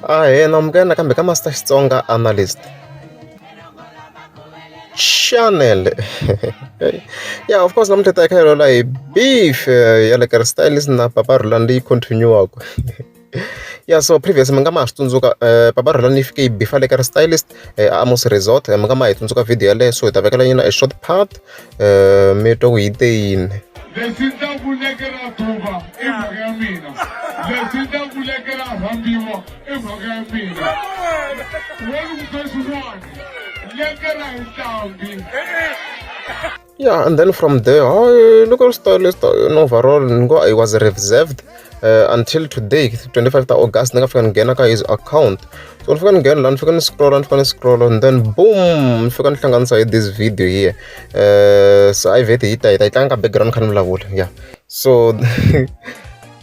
Hena mukena kambe ka Master Xitsonga Analyst channel. Yeah, of course namuntlha ta eka hi beef ya Lekker stylist na Papa Rhulani leyi continuaka. Yeah, so previous mi nga ma swi tsundzuka Papa Rhulani yi fike yi beefa Lekker stylist Amos Resort mi nga ma hi tsundzuka video yaleyo, so hi ta vekela yina a short part mi twa ku yi te yini. Leswi ta vulekela thuva i mhaka ya mina, leswi ta vulekela rambiwa i mhaka ya mina. Wena sweswiwani lekela hi ntambi. Yeah, and then from there, look at stylist overall, it was reserved until today, 25th August. Nigga fika nghena ka his account. So nifika nghena la nifika ni scroll, and then boom, nifika ni hlanganisa hi this video here. So I vete yi tlanga ka background kha ni vulavula. Yeah. So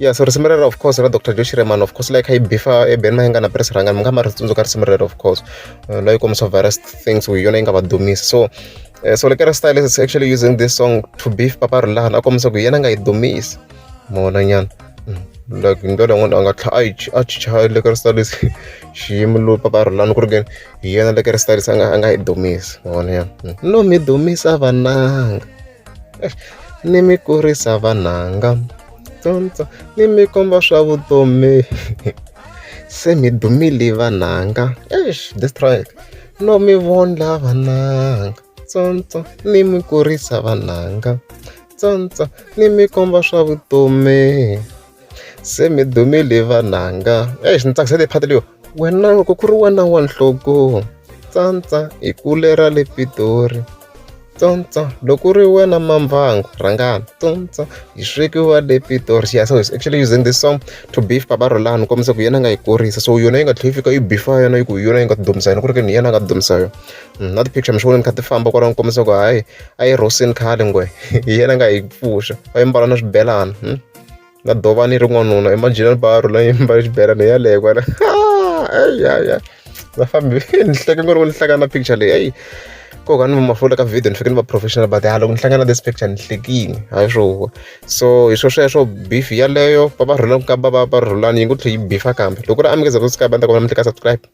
yeah, so risimu rero of course ra Dr. Joshi Reman, of course like hi bifa e Ben Mahenga na press ranga, mi nga ma ri tsundzuka risimu rero of course. Like kombisa various things we yona yi nga va dumisa. So Lekker stylist is actually using this song to beef Papa Rhulani. Akomisa ku yena nga yi dumisi. Mona nyana. Like ndlela n'wana anga a chicha Lekker stylist xiyimo lo Papa Rhulani ku ri ke yena Lekker stylist anga yi dumisi. Mona nyana. No mi dumisa vananga. Ni mi kurisa vananga. Tsontsо ni mi komba swa vutomi. Se mi dumile vananga. This track. No mi vonla vananga. Tsontsо ni mi kurisa vananga. Tsontso ni mi komba swa vutomi. Se mi dumile vananga. Ni tsakisele phati leyo. Wena loko ku ri wena wa nhloko. Tsantsa hi kule ra le Pitori. Tsontsо loko ri wena Mambangu rhangana. Tsontso hi swekiwa le Pitori. Yeah, so he's actually using this song to beef Papa Rhulani kombisa ku yena nga yi kurisa. So yona yi nga tlhela yi fika yi beefa yena yi ku yona yi nga dumisa yena ku ri ke ni yena nga dumisa yona. Na ti-picture mi swi vona ni kha ti famba kwalaho kombisa ku hayi a yi rosini khale ngwe yena nga yi pfuxa a yi mbala na swibelani na dovani ri n'wanuna imagine Papa Rhulani yi mbale xibelani yaleyo kwala. Ya na fambi ni hleka ku ri ku ni hlangana na picture leyi koka ni mafula ka video ni fike ni va professional but loko ni hlangana this picture ni hlekini hayi swo. So hi sweswo beef yaleyo Papa Rhulani ka Papa Rhulani yi ngo tlhela yi beefa kambe loko ri amukeza ku subscribe ni ta kombela mi tlika subscribe.